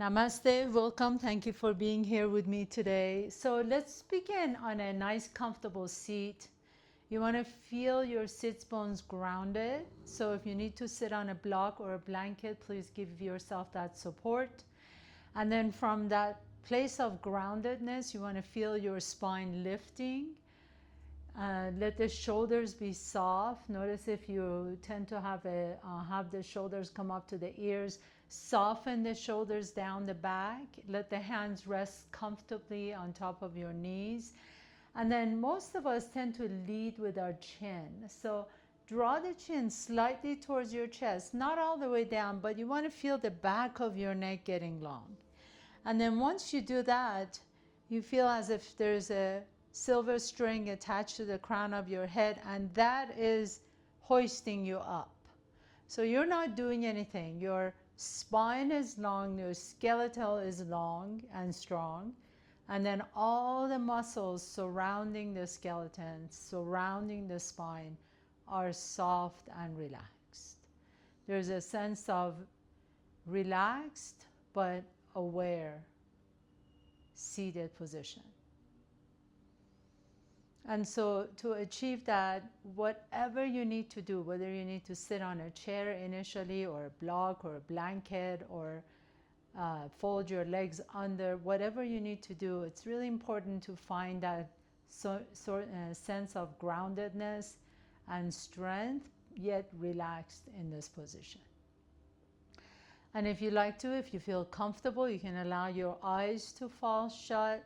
Namaste, welcome. Thank you for being here with me today. So let's begin on a nice comfortable seat. You want to feel your sits bones grounded. So if you need to sit on a block or a blanket, please give yourself that support. And then from that place of groundedness, you want to feel your spine lifting. Let the shoulders be soft. Notice if you tend to have the shoulders come up to the ears, soften the shoulders down the back. Let the hands rest comfortably on top of your knees. And then most of us tend to lead with our chin. So draw the chin slightly towards your chest, not all the way down, but you want to feel the back of your neck getting long. And then once you do that, you feel as if there's a silver string attached to the crown of your head, and that is hoisting you up. So you're not doing anything. Your spine is long, your skeletal is long and strong, and then all the muscles surrounding the skeleton, surrounding the spine, are soft and relaxed. There's a sense of relaxed but aware seated position. And so to achieve that, whatever you need to do, whether you need to sit on a chair initially or a block or a blanket or fold your legs under, whatever you need to do, it's really important to find that sense of groundedness and strength, yet relaxed in this position. And if you like to, if you feel comfortable, you can allow your eyes to fall shut.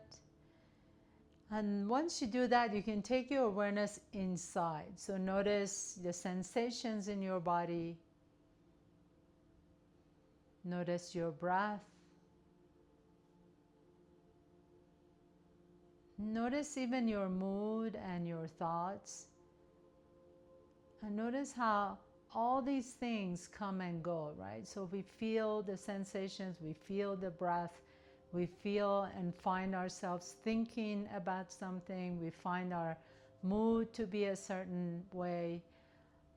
And once you do that, you can take your awareness inside. So notice the sensations in your body. Notice your breath. Notice even your mood and your thoughts. And notice how all these things come and go, right? So we feel the sensations, we feel the breath, we feel and find ourselves thinking about something, we find our mood to be a certain way.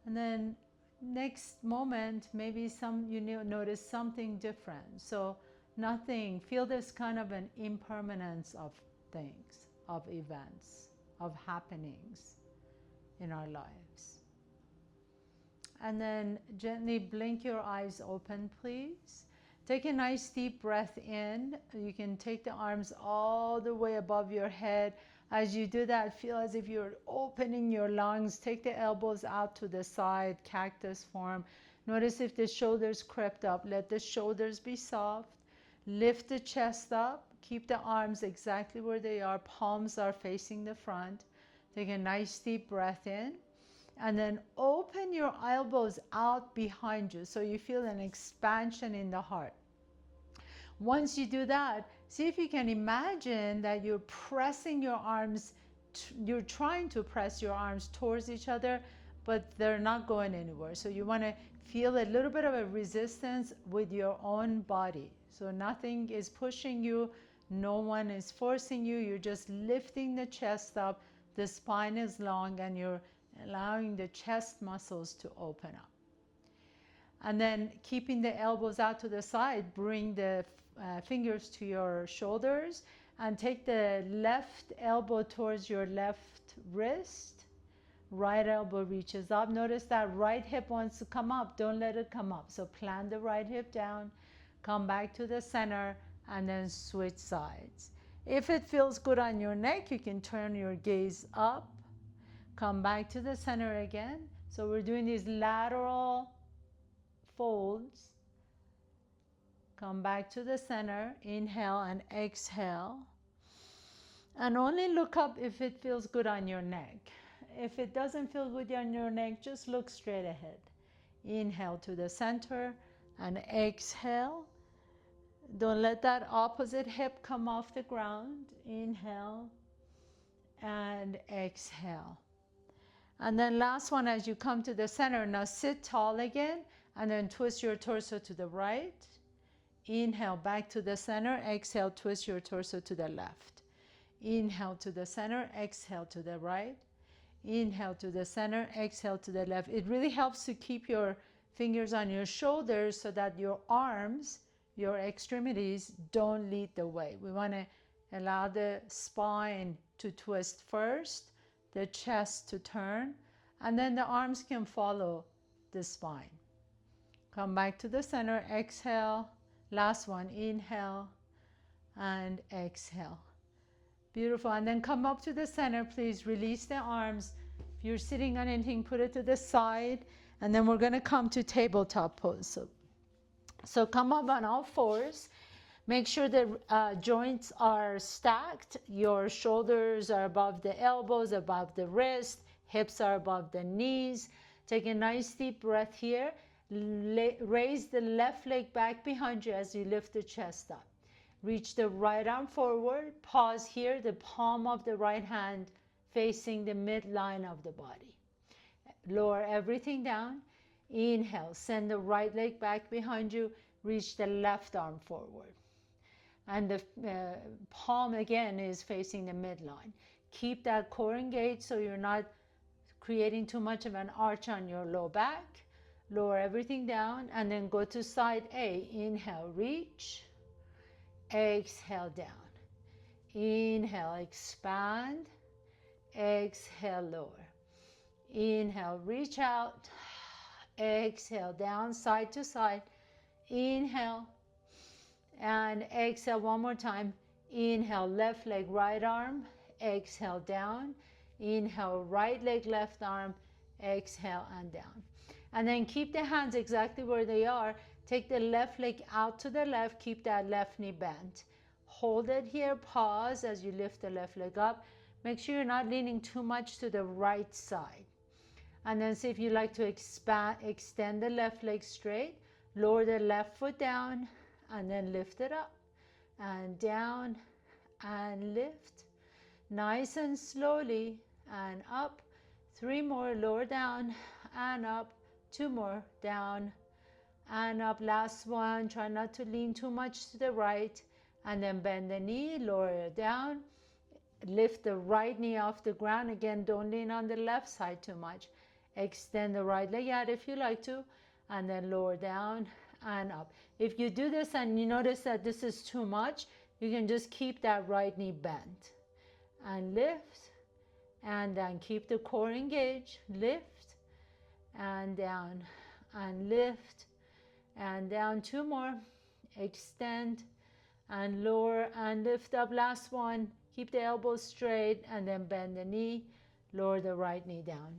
And then next moment, maybe you notice something different. So nothing, feel this kind of an impermanence of things, of events, of happenings in our lives. And then gently blink your eyes open, please. Take a nice deep breath in. You can take the arms all the way above your head. As you do that, feel as if you're opening your lungs. Take the elbows out to the side, cactus form. Notice if the shoulders crept up. Let the shoulders be soft. Lift the chest up. Keep the arms exactly where they are. Palms are facing the front. Take a nice deep breath in. And then open your elbows out behind you so you feel an expansion in the heart. Once you do that, see if you can imagine that you're pressing your arms, you're trying to press your arms towards each other, but they're not going anywhere. So you want to feel a little bit of a resistance with your own body. So nothing is pushing you, no one is forcing you, you're just lifting the chest up, the spine is long, and you're allowing the chest muscles to open up. And then keeping the elbows out to the side, bring the fingers to your shoulders and take the left elbow towards your left wrist. Right elbow reaches up. Notice that right hip wants to come up. Don't let it come up. So plant the right hip down, come back to the center, and then switch sides. If it feels good on your neck, you can turn your gaze up. Come back to the center again. So we're doing these lateral folds. Come back to the center. Inhale and exhale. And only look up if it feels good on your neck. If it doesn't feel good on your neck, just look straight ahead. Inhale to the center and exhale. Don't let that opposite hip come off the ground. Inhale and exhale. And then last one, as you come to the center, now sit tall again and then twist your torso to the right. Inhale back to the center, exhale, twist your torso to the left. Inhale to the center, exhale to the right. Inhale to the center, exhale to the left. It really helps to keep your fingers on your shoulders so that your arms, your extremities don't lead the way. We want to allow the spine to twist first, the chest to turn, and then the arms can follow the spine. Come back to the center, exhale. Last one, inhale and exhale. Beautiful. And then come up to the center, please. Release the arms. If you're sitting on anything, put it to the side. And then we're going to come to tabletop pose. So come up on all fours. Make sure the joints are stacked. Your shoulders are above the elbows, above the wrist. Hips are above the knees. Take a nice deep breath here. Raise the left leg back behind you as you lift the chest up. Reach the right arm forward. Pause here, the palm of the right hand facing the midline of the body. Lower everything down. Inhale, send the right leg back behind you. Reach the left arm forward. And the palm again is facing the midline. Keep that core engaged so you're not creating too much of an arch on your low back. Lower everything down and then go to side A. Inhale, reach. Exhale, down. Inhale, expand. Exhale, lower. Inhale, reach out. Exhale, down, side to side. Inhale and exhale one more time. Inhale, left leg, right arm. Exhale, down. Inhale, right leg, left arm. Exhale and down. And then keep the hands exactly where they are. Take the left leg out to the left. Keep that left knee bent. Hold it here. Pause as you lift the left leg up. Make sure you're not leaning too much to the right side. And then see if you like to extend the left leg straight. Lower the left foot down and then lift it up. And down and lift. Nice and slowly and up. 3 more. Lower down and up. 2 more. Down and up. Last one. Try not to lean too much to the right. And then bend the knee. Lower it down. Lift the right knee off the ground. Again, don't lean on the left side too much. Extend the right leg out if you like to. And then lower down and up. If you do this and you notice that this is too much, you can just keep that right knee bent. And lift. And then keep the core engaged. Lift. And down. And lift. And down. 2 more. Extend. And lower and lift up. Last one. Keep the elbows straight and then bend the knee. Lower the right knee down.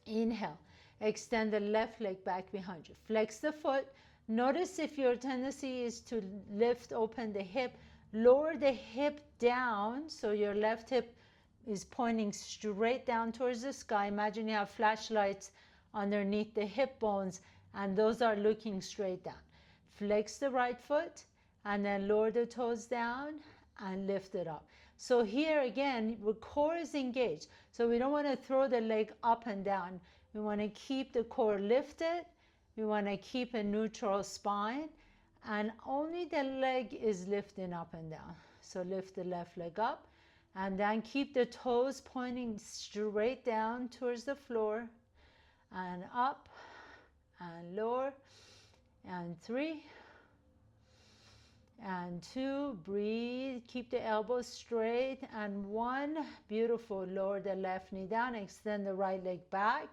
Inhale. Extend the left leg back behind you. Flex the foot. Notice if your tendency is to lift open the hip, lower the hip down so your left hip is pointing straight down towards the sky. Imagine you have flashlights underneath the hip bones and those are looking straight down. Flex the right foot and then lower the toes down and lift it up. So here again, the core is engaged. So we don't want to throw the leg up and down. We want to keep the core lifted. We want to keep a neutral spine. And only the leg is lifting up and down. So lift the left leg up. And then keep the toes pointing straight down towards the floor. And up. And lower. And 3. And 2, breathe, keep the elbows straight, and 1, beautiful, lower the left knee down, extend the right leg back,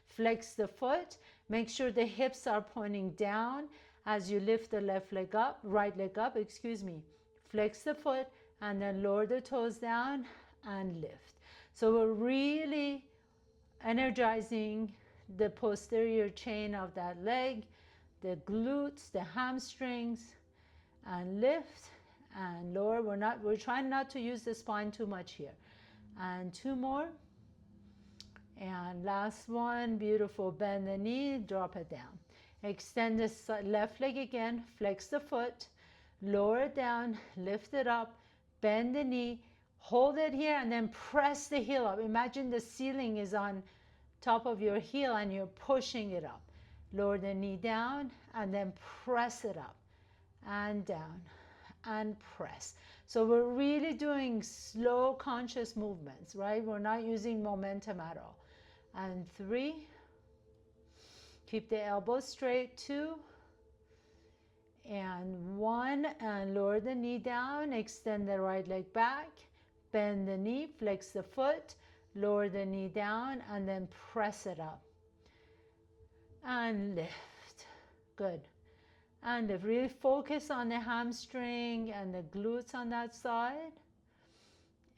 flex the foot, make sure the hips are pointing down as you lift the left leg up, right leg up, excuse me, flex the foot, and then lower the toes down and lift. So we're really energizing the posterior chain of that leg, the glutes, the hamstrings, and lift and lower. We're trying not to use the spine too much here. And 2 more. And last one, beautiful. Bend the knee, drop it down. Extend the left leg again, flex the foot, lower it down, lift it up, bend the knee, hold it here and then press the heel up. Imagine the ceiling is on top of your heel and you're pushing it up. Lower the knee down and then press it up. And down and press. So we're really doing slow conscious movements, right? We're not using momentum at all. And 3, keep the elbows straight. 2, And 1, and lower the knee down, extend the right leg back, bend the knee, flex the foot, lower the knee down, and then press it up. And lift. Good. And lift. Really focus on the hamstring and the glutes on that side.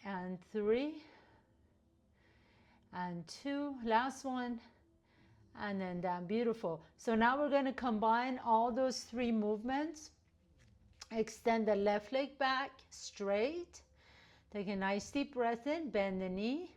And 3. And 2. Last one. And then down. Beautiful. So now we're going to combine all those 3 movements. Extend the left leg back straight. Take a nice deep breath in. Bend the knee.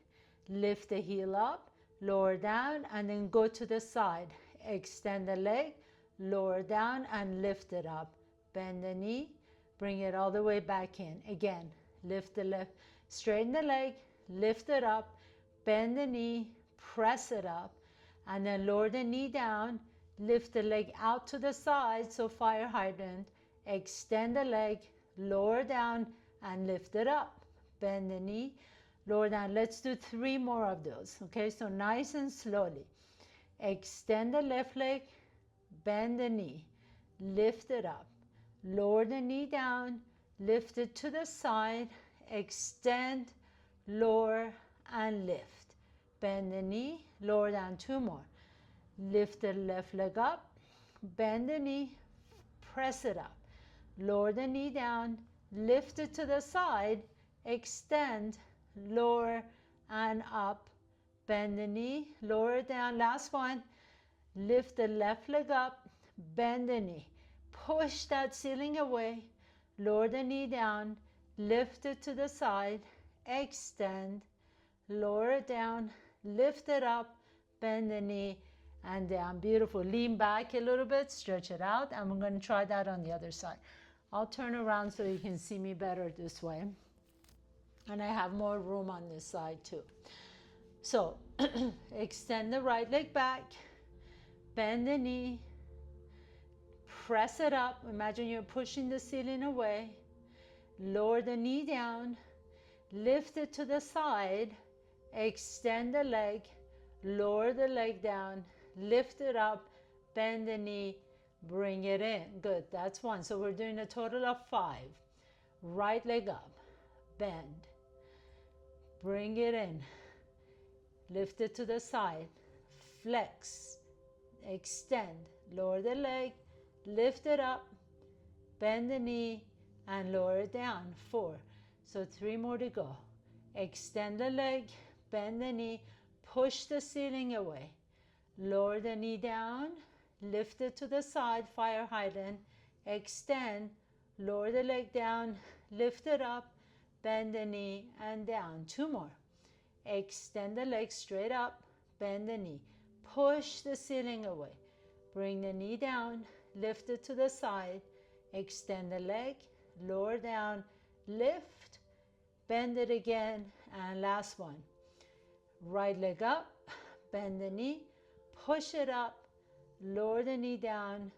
Lift the heel up. Lower down. And then go to the side. Extend the leg. Lower down and lift it up. Bend the knee. Bring it all the way back in. Again. Lift the left. Straighten the leg. Lift it up. Bend the knee. Press it up. And then lower the knee down, lift the leg out to the side, so fire hydrant. Extend the leg, lower down, and lift it up. Bend the knee, lower down. Let's do 3 more of those, okay? So nice and slowly. Extend the left leg, bend the knee, lift it up. Lower the knee down, lift it to the side, extend, lower, and lift. Bend the knee, lower down. 2 more. Lift the left leg up, bend the knee, press it up. Lower the knee down, lift it to the side, extend, lower, and up. Bend the knee, lower it down. Last one. Lift the left leg up, bend the knee. Push that ceiling away, lower the knee down, lift it to the side, extend, lower it down, lift it up, bend the knee, and down. Beautiful. Lean back a little bit, stretch it out, and we're going to try that on the other side. I'll turn around so you can see me better this way. And I have more room on this side too. So extend the right leg back, bend the knee, press it up. Imagine you're pushing the ceiling away. Lower the knee down, lift it to the side, extend the leg, lower the leg down, lift it up, bend the knee, bring it in. Good, that's 1. So we're doing a total of 5. Right leg up, bend, bring it in, lift it to the side, flex, extend, lower the leg, lift it up, bend the knee, and lower it down. 4. So 3 more to go. Extend the leg, bend the knee, push the ceiling away, lower the knee down, lift it to the side, fire hydrant, extend, lower the leg down, lift it up, bend the knee, and down. 2 more. Extend the leg straight up, bend the knee, push the ceiling away, bring the knee down, lift it to the side, extend the leg, lower down, lift, bend it again, and last one. Right leg up, bend the knee, push it up, lower the knee down,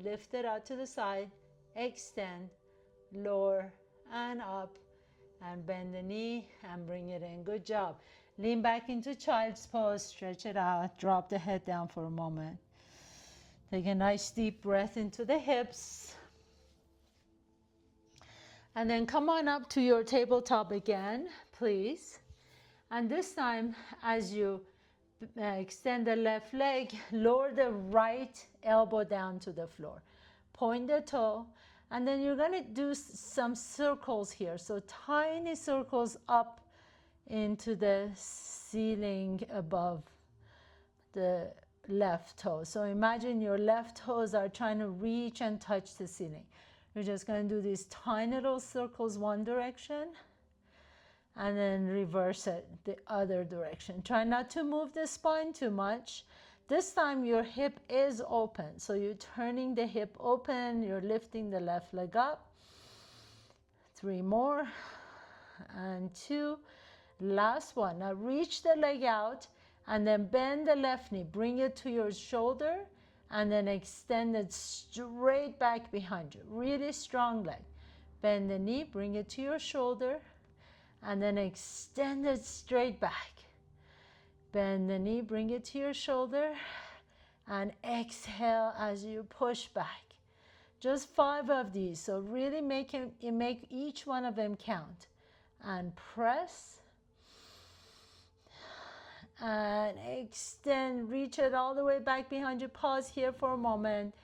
lift it out to the side, extend, lower, and up, and bend the knee and bring it in. Good job. Lean back into child's pose, stretch it out, drop the head down for a moment. Take a nice deep breath into the hips. And then come on up to your tabletop again, please. And this time, as you extend the left leg, lower the right elbow down to the floor. Point the toe, and then you're going to do some circles here. So tiny circles up into the ceiling above the left toe. So imagine your left toes are trying to reach and touch the ceiling. You're just going to do these tiny little circles one direction, and then reverse it the other direction. Try not to move the spine too much. This time your hip is open. So you're turning the hip open, you're lifting the left leg up. 3 more, and 2. Last one. Now reach the leg out and then bend the left knee. Bring it to your shoulder and then extend it straight back behind you. Really strong leg. Bend the knee, bring it to your shoulder, and then extend it straight back. Bend the knee, bring it to your shoulder, and exhale as you push back. Just 5 of these. So really make each one of them count. And press and extend, reach it all the way back behind you. Pause here for a moment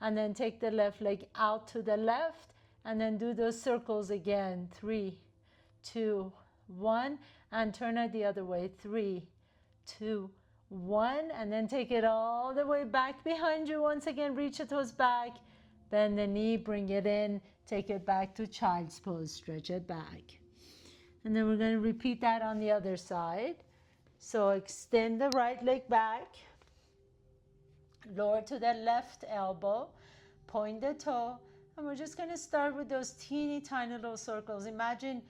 and then take the left leg out to the left and then do those circles again. 3, 2, 1, and turn it the other way. 3, 2, 1, and then take it all the way back behind you. Once again, reach the toes back, bend the knee, bring it in, take it back to child's pose, stretch it back. And then we're going to repeat that on the other side. So extend the right leg back, lower to the left elbow, point the toe, and we're just going to start with those teeny tiny little circles. Imagine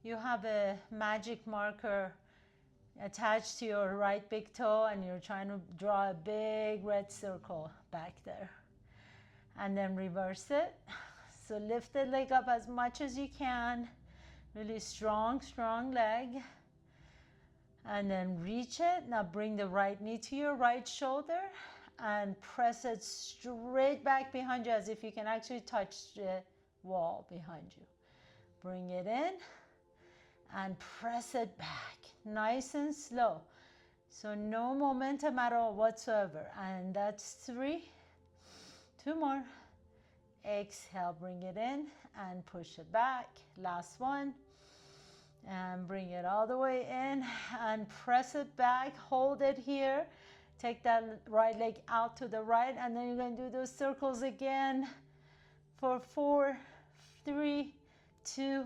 you have a magic marker attached to your right big toe and you're trying to draw a big red circle back there. And then reverse it. So lift the leg up as much as you can. Really strong leg. And then reach it. Now bring the right knee to your right shoulder and press it straight back behind you as if you can actually touch the wall behind you. Bring it in and press it back, nice and slow. So no momentum at all whatsoever. And that's 3. 2 more. Exhale, bring it in and push it back. Last one. And bring it all the way in and press it back. Hold it here. Take that right leg out to the right, and then you're going to do those circles again for 4, 3, 2,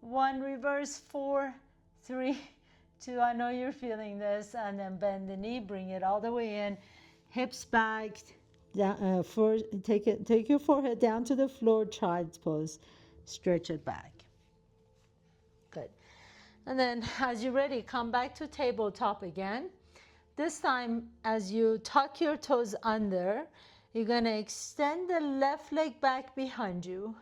1. Reverse. 4, 3, 2. I know you're feeling this. And then bend the knee, bring it all the way in, hips back. Down, take your forehead down to the floor, child's pose. Stretch it back. Good. And then as you're ready, come back to tabletop again. This time, as you tuck your toes under, you're going to extend the left leg back behind you.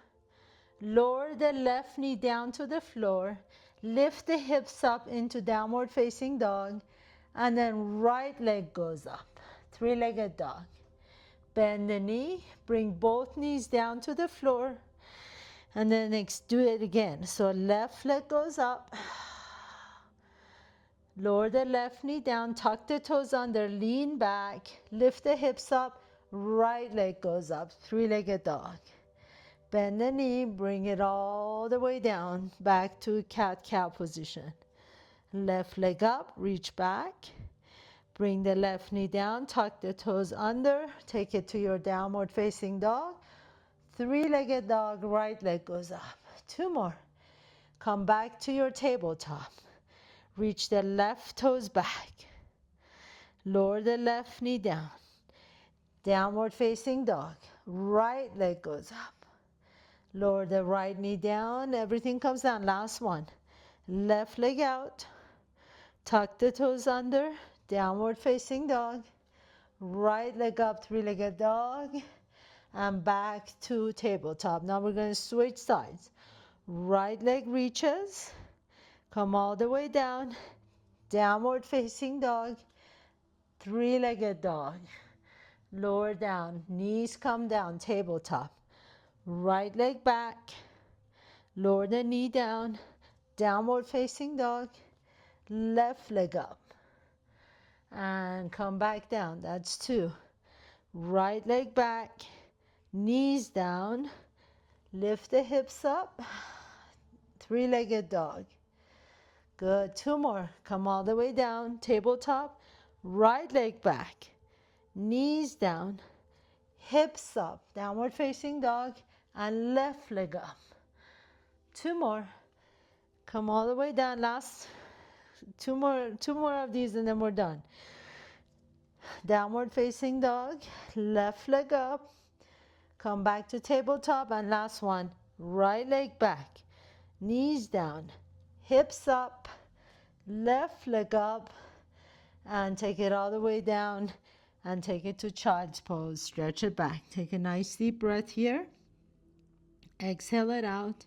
Lower the left knee down to the floor. Lift the hips up into downward facing dog. And then right leg goes up. 3-legged dog. Bend the knee. Bring both knees down to the floor. And then do it again. So left leg goes up. Lower the left knee down, tuck the toes under, lean back, lift the hips up, right leg goes up, 3-legged dog. Bend the knee, bring it all the way down, back to cat-cow position. Left leg up, reach back, bring the left knee down, tuck the toes under, take it to your downward facing dog. 3-legged dog, right leg goes up. 2 more. Come back to your tabletop. Reach the left toes back. Lower the left knee down. Downward facing dog. Right leg goes up. Lower the right knee down. Everything comes down. Last one. Left leg out. Tuck the toes under. Downward facing dog. Right leg up, 3-legged dog. And back to tabletop. Now we're going to switch sides. Right leg reaches. Come all the way down, downward facing dog, 3-legged dog. Lower down, knees come down, tabletop. Right leg back, lower the knee down, downward facing dog, left leg up. And come back down, that's 2. Right leg back, knees down, lift the hips up, 3-legged dog. Good. 2 more. Come all the way down. Tabletop. Right leg back. Knees down. Hips up. Downward facing dog. And left leg up. 2 more. Come all the way down. Last 2 more of these and then we're done. Downward facing dog. Left leg up. Come back to tabletop. And last one. Right leg back. Knees down. Hips up, left leg up, and take it all the way down and take it to child's pose. Stretch it back. Take a nice deep breath here. Exhale it out.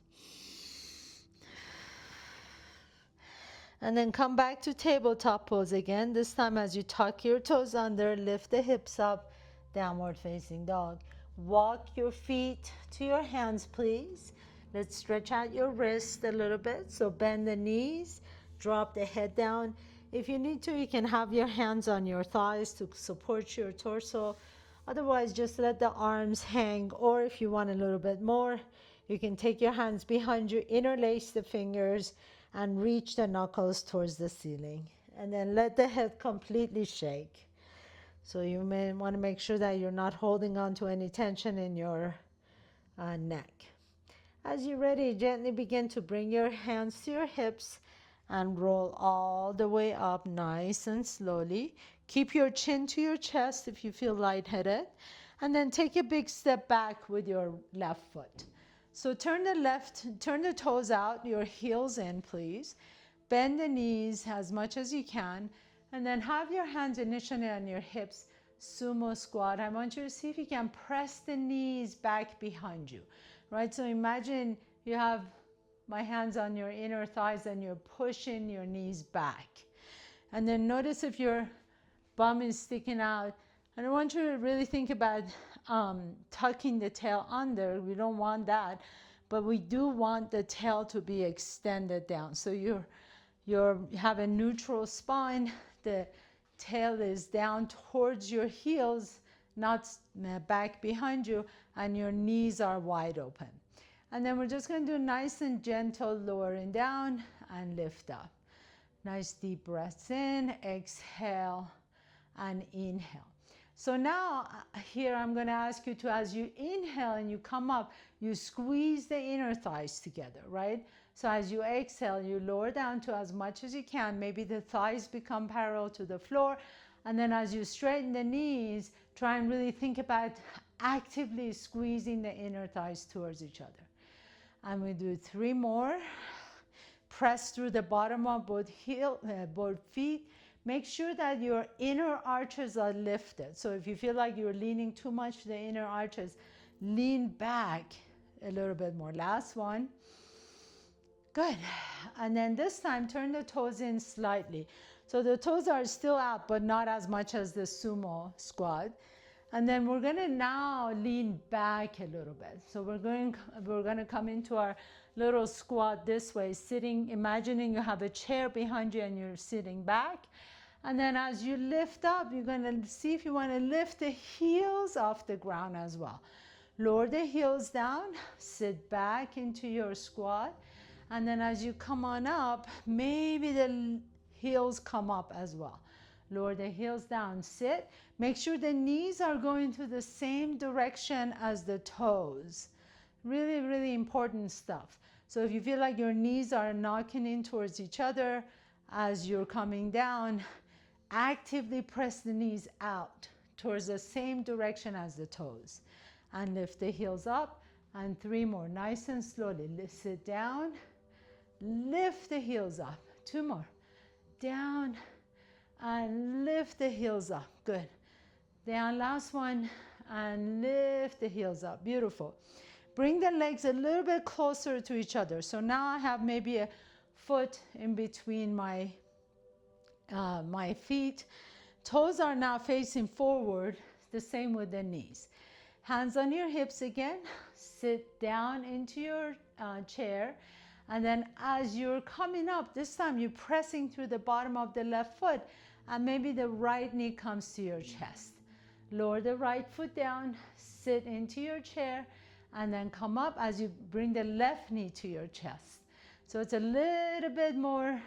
And then come back to tabletop pose again. This time as you tuck your toes under, lift the hips up, downward facing dog. Walk your feet to your hands, please. Let's stretch out your wrist a little bit. So bend the knees, drop the head down. If you need to, you can have your hands on your thighs to support your torso. Otherwise, just let the arms hang, or if you want a little bit more, you can take your hands behind you, interlace the fingers, and reach the knuckles towards the ceiling. And then let the head completely shake. So you may want to make sure that you're not holding on to any tension in your neck. As you're ready, gently begin to bring your hands to your hips and roll all the way up nice and slowly. Keep your chin to your chest if you feel lightheaded. And then take a big step back with your left foot. So turn the toes out, your heels in, please. Bend the knees as much as you can. And then have your hands initially on your hips, sumo squat. I want you to see if you can press the knees back behind you, right? So imagine you have my hands on your inner thighs and you're pushing your knees back. And then notice if your bum is sticking out. And I want you to really think about tucking the tail under. We don't want that, but we do want the tail to be extended down. So you have a neutral spine. The tail is down towards your heels, not back behind you, and your knees are wide open. And then we're just going to do nice and gentle lowering down and lift up. Nice deep breaths in, exhale, and inhale. So now here I'm going to ask you to, as you inhale and you come up, you squeeze the inner thighs together, right? So as you exhale, you lower down to as much as you can. Maybe the thighs become parallel to the floor. And then as you straighten the knees, try and really think about actively squeezing the inner thighs towards each other. And we do 3 more. Press through the bottom of both feet. Make sure that your inner arches are lifted. So if you feel like you're leaning too much to the inner arches, lean back a little bit more. Last one. Good. And then this time, turn the toes in slightly. So the toes are still out, but not as much as the sumo squat. And then we're going to now lean back a little bit. So we're going to come into our little squat this way, sitting, imagining you have a chair behind you and you're sitting back. And then as you lift up, you're going to see if you want to lift the heels off the ground as well. Lower the heels down, sit back into your squat. And then as you come on up, maybe the heels come up as well. Lower the heels down, sit. Make sure the knees are going to the same direction as the toes. Really, really important stuff. So if you feel like your knees are knocking in towards each other as you're coming down, actively press the knees out towards the same direction as the toes. And lift the heels up. And 3 more, nice and slowly. Sit down, lift the heels up. 2 more. Down and lift the heels up. Good. Down, last one, and lift the heels up. Beautiful. Bring the legs a little bit closer to each other. So now I have maybe a foot in between my feet. Toes are now facing forward, the same with the knees. Hands on your hips again. Sit down into your chair. And then as you're coming up, this time you're pressing through the bottom of the left foot, and maybe the right knee comes to your chest. Lower the right foot down, sit into your chair, and then come up as you bring the left knee to your chest. So it's a little bit more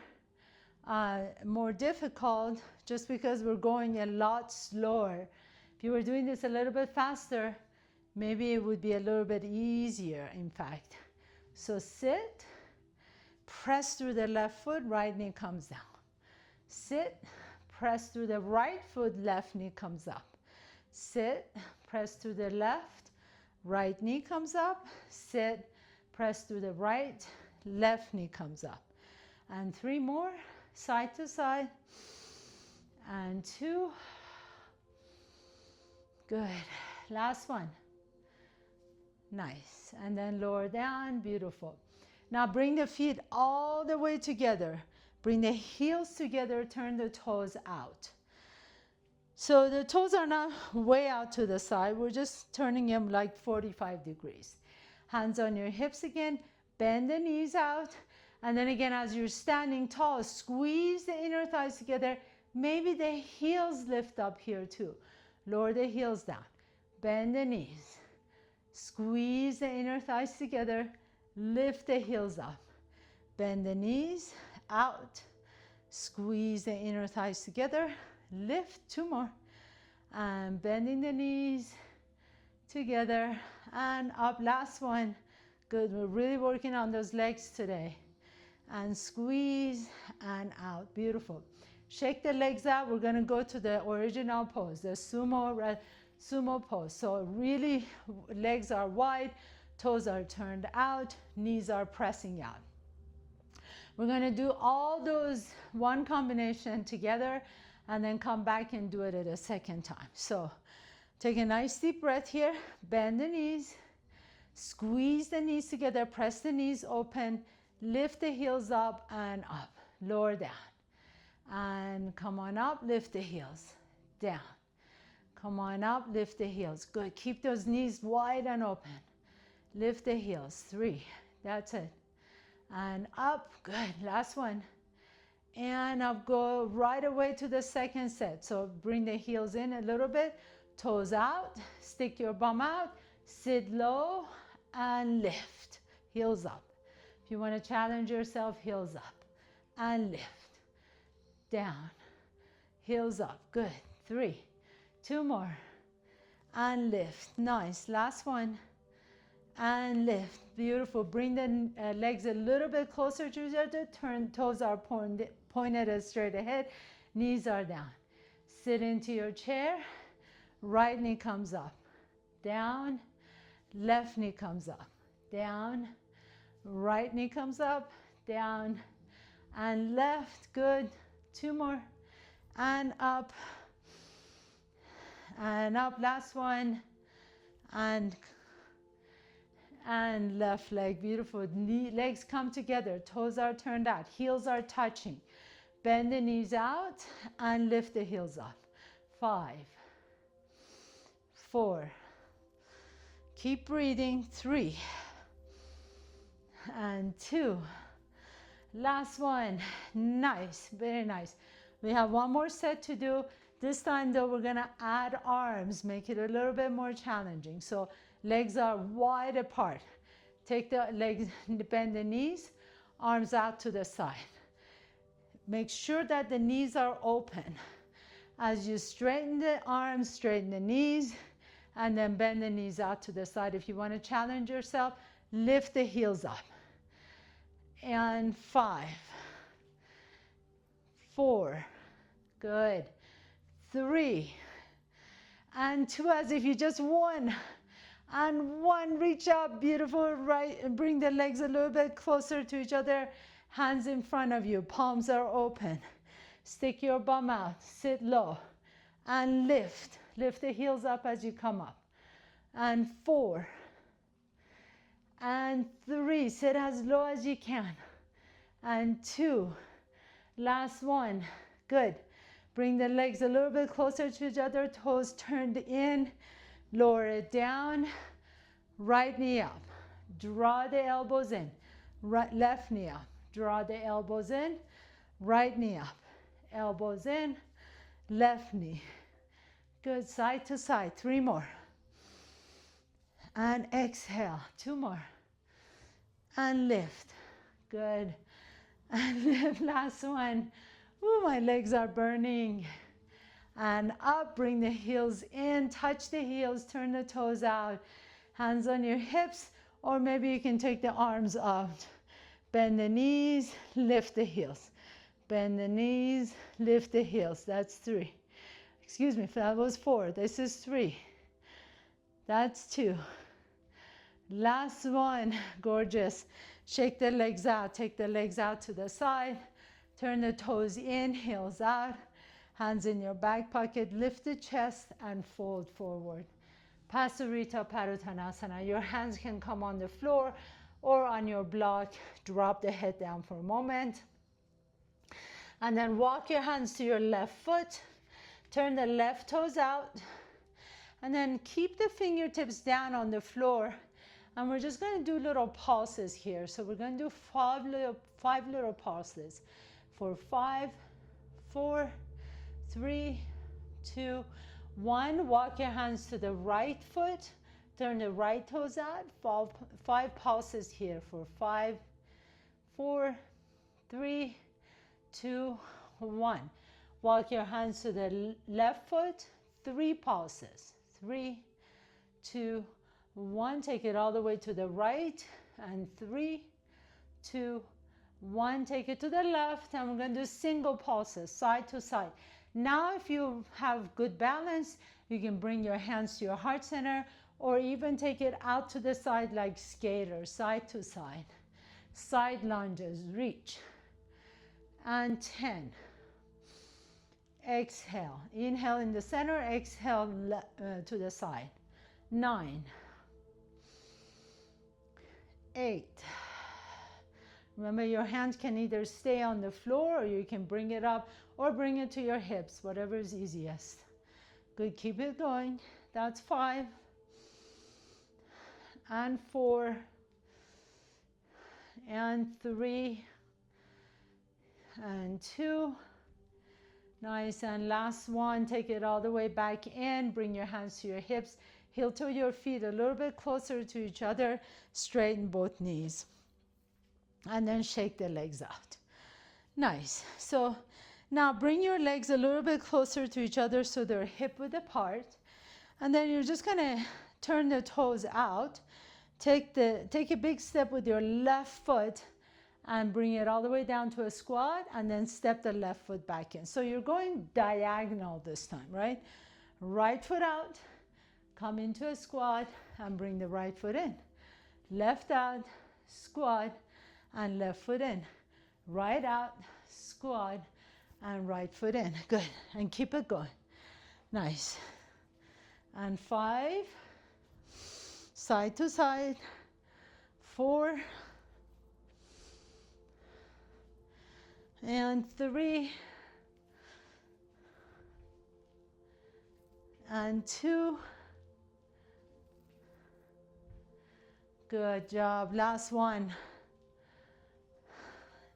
difficult just because we're going a lot slower. If you were doing this a little bit faster, maybe it would be a little bit easier, in fact. So sit, press through the left foot, right knee comes down. Sit, press through the right foot, left knee comes up. Sit, press through the left, right knee comes up. Sit, press through the right, left knee comes up. And 3 more, side to side. And 2. Good. Last one. Nice. And then lower down. Beautiful. Now bring the feet all the way together. Bring the heels together. Turn the toes out. So the toes are not way out to the side. We're just turning them like 45 degrees. Hands on your hips again. Bend the knees out. And then again, as you're standing tall, squeeze the inner thighs together. Maybe the heels lift up here too. Lower the heels down. Bend the knees. Squeeze the inner thighs together. Lift the heels up. Bend the knees out. Squeeze the inner thighs together. Lift, two more. And bending the knees together and up. Last one. Good. We're really working on those legs today. And squeeze and out. Beautiful. Shake the legs out. We're going to go to the original pose, the sumo pose. So really, legs are wide, toes are turned out, knees are pressing out. We're going to do all those one combination together and then come back and do it at a second time. So take a nice deep breath here. Bend the knees, squeeze the knees together, press the knees open, lift the heels up and up, lower down. And come on up, lift the heels, down. Come on up, lift the heels. Good, keep those knees wide and open. Lift the heels, 3, that's it. And up, good, last one. And up, go right away to the second set. So bring the heels in a little bit, toes out, stick your bum out, sit low and lift, heels up. If you want to challenge yourself, heels up and lift. Down, heels up, good, 3, 2 more, and lift, nice, last one, and lift, beautiful. Bring the legs a little bit closer to each other, turn, toes are pointed straight ahead, knees are down. Sit into your chair, right knee comes up, down, left knee comes up, down, right knee comes up, down, and left, good. 2 more, and up, last one, and left leg, beautiful. Legs come together, toes are turned out, heels are touching. Bend the knees out and lift the heels up. 5, 4, keep breathing, 3, and 2. Last one, nice, very nice. We have one more set to do. This time though, we're gonna add arms, make it a little bit more challenging. So legs are wide apart. Take the legs, bend the knees, arms out to the side. Make sure that the knees are open. As you straighten the arms, straighten the knees, and then bend the knees out to the side. If you wanna challenge yourself, lift the heels up. And 5, 4, good, 3, and 2, as if you just won, and 1, reach up, beautiful, right, and bring the legs a little bit closer to each other, hands in front of you, palms are open, stick your bum out, sit low, and lift the heels up as you come up, and 4, and 3, sit as low as you can, and 2, last one, good. Bring the legs a little bit closer to each other, toes turned in, lower it down, right knee up, draw the elbows in, right, left knee up, draw the elbows in, right knee up, elbows in, left knee, good, side to side, 3 more, and exhale, 2 more, and lift, good, and lift, last one. Ooh, my legs are burning, and up, bring the heels in, touch the heels, turn the toes out, hands on your hips, or maybe you can take the arms out, bend the knees, lift the heels, bend the knees, lift the heels, that's 3, excuse me, that was 4, this is 3, that's 2, last one, gorgeous. Shake the legs out, take the legs out to the side, turn the toes in, heels out, hands in your back pocket, lift the chest and fold forward. Pasarita Padottanasana, your hands can come on the floor or on your block, drop the head down for a moment. And then walk your hands to your left foot, Turn the left toes out. And then keep the fingertips down on the floor. And we're just going to do little pulses here. So we're going to do five little pulses. For 5, 4, 3, 2, 1. Walk your hands to the right foot. Turn the right toes out. 5 pulses here for 5, 4, 3, 2, 1. Walk your hands to the left foot. 3 pulses. 3, 2, 1. Take it all the way to the right. And 3, 2, 1. Take it to the left. And we're going to do single pulses, side to side. Now, if you have good balance, you can bring your hands to your heart center or even take it out to the side like skaters, side to side. Side lunges, reach. And 10. Exhale. Inhale in the center, exhale to the side. 9. 8. Remember, your hands can either stay on the floor or you can bring it up or bring it to your hips, whatever is easiest. Good, keep it going. That's 5. And 4. And 3. And 2. Nice, and last one, take it all the way back in. Bring your hands to your hips. Heel to your feet a little bit closer to each other. Straighten both knees. And then shake the legs out. Nice. So now bring your legs a little bit closer to each other so they're hip width apart. And then you're just going to turn the toes out. Take a big step with your left foot and bring it all the way down to a squat, and then step the left foot back in. So you're going diagonal this time, right? Right foot out, come into a squat, and bring the right foot in. Left out, squat, and left foot in. Right out, squat, and right foot in. Good, and keep it going. Nice. And 5, side to side. 4, and 3, and 2. Good job. Last one.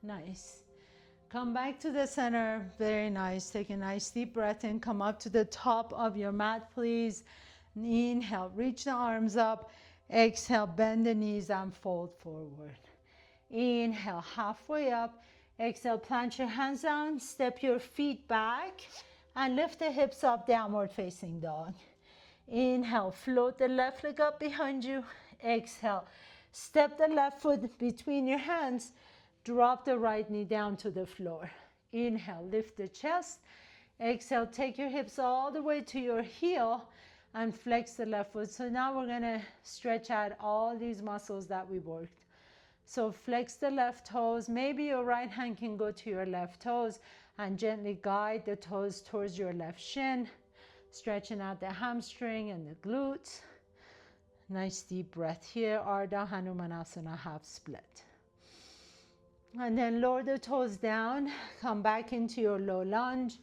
Nice. Come back to the center. Very nice. Take a nice deep breath in. Come up to the top of your mat, please. Inhale. Reach the arms up. Exhale. Bend the knees and fold forward. Inhale. Halfway up. Exhale, plant your hands down, step your feet back, and lift the hips up, downward facing dog. Inhale, float the left leg up behind you. Exhale, step the left foot between your hands, drop the right knee down to the floor. Inhale, lift the chest. Exhale, take your hips all the way to your heel and flex the left foot. So now we're gonna stretch out all these muscles that we worked. So flex the left toes. Maybe your right hand can go to your left toes and gently guide the toes towards your left shin, stretching out the hamstring and the glutes. Nice deep breath here. Ardha Hanumanasana, half split. And then lower the toes down. Come back into your low lunge.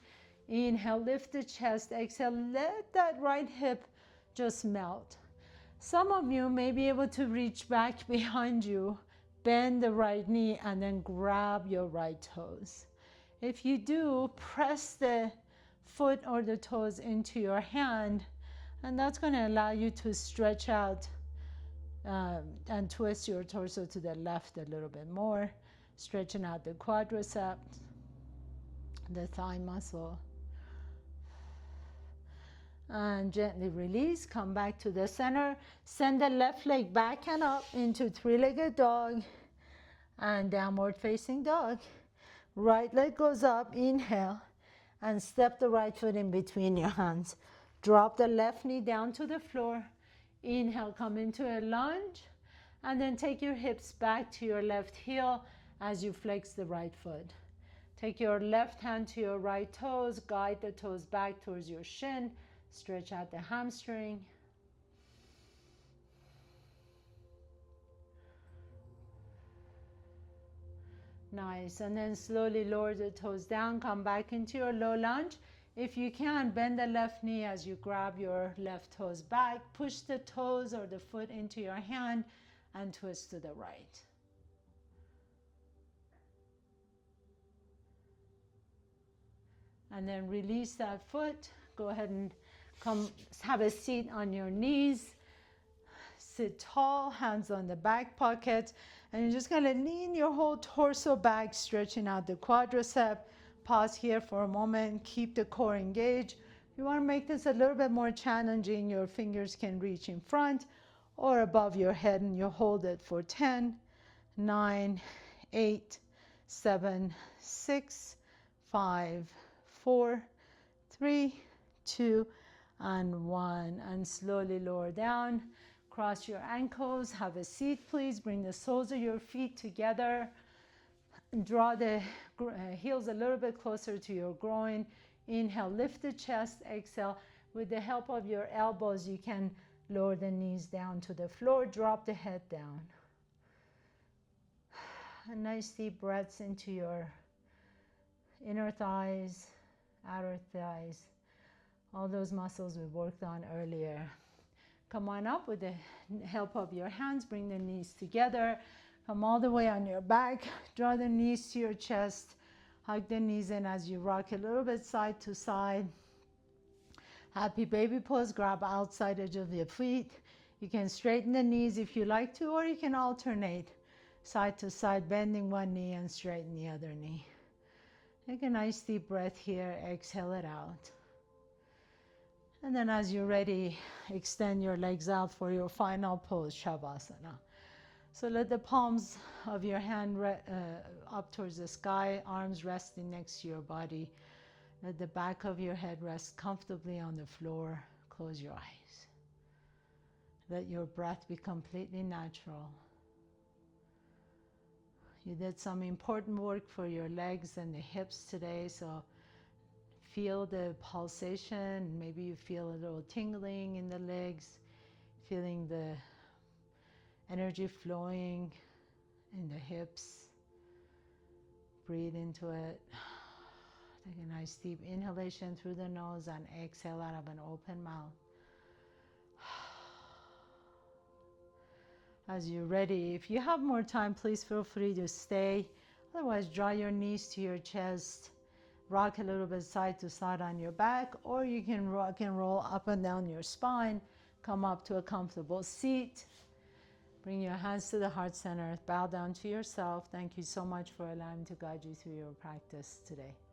Inhale, lift the chest. Exhale, let that right hip just melt. Some of you may be able to reach back behind you, bend the right knee, and then grab your right toes. If you do, press the foot or the toes into your hand, and that's going to allow you to stretch out and twist your torso to the left a little bit more, stretching out the quadriceps, the thigh muscle. And gently release, come back to the center. Send the left leg back and up into three-legged dog and downward facing dog. Right leg goes up, inhale, and step the right foot in between your hands. Drop the left knee down to the floor. Inhale, come into a lunge, and then take your hips back to your left heel as you flex the right foot. Take your left hand to your right toes, guide the toes back towards your shin. Stretch out the hamstring. Nice. And then slowly lower the toes down. Come back into your low lunge. If you can, bend the left knee as you grab your left toes back. Push the toes or the foot into your hand and twist to the right. And then release that foot. Go ahead and come have a seat on your knees. Sit tall, hands on the back pocket. And you're just gonna lean your whole torso back, stretching out the quadricep. Pause here for a moment, keep the core engaged. You wanna make this a little bit more challenging. Your fingers can reach in front or above your head, and you hold it for 10, 9, 8, 7, 6, 5, 4, 3, 2, and 1. And slowly lower down. Cross your ankles. Have a seat, please. Bring the soles of your feet together. Draw the heels a little bit closer to your groin. Inhale, lift the chest. Exhale, with the help of your elbows, you can lower the knees down to the floor. Drop the head down. A nice deep breaths into your inner thighs, outer thighs, all those muscles we worked on earlier. Come on up with the help of your hands. Bring the knees together. Come all the way on your back. Draw the knees to your chest. Hug the knees in as you rock a little bit side to side. Happy baby pose. Grab outside edge of your feet. You can straighten the knees if you like to, or you can alternate side to side, bending one knee and straighten the other knee. Take a nice deep breath here. Exhale it out. And then as you're ready, extend your legs out for your final pose, Shavasana. So let the palms of your hand up towards the sky, arms resting next to your body. Let the back of your head rest comfortably on the floor. Close your eyes. Let your breath be completely natural. You did some important work for your legs and the hips today, so feel the pulsation. Maybe you feel a little tingling in the legs, feeling the energy flowing in the hips. Breathe into it. Take a nice deep inhalation through the nose and exhale out of an open mouth. As you're ready, if you have more time, please feel free to stay. Otherwise, draw your knees to your chest. Rock a little bit side to side on your back, or you can rock and roll up and down your spine. Come up to a comfortable seat. Bring your hands to the heart center. Bow down to yourself. Thank you so much for allowing me to guide you through your practice today.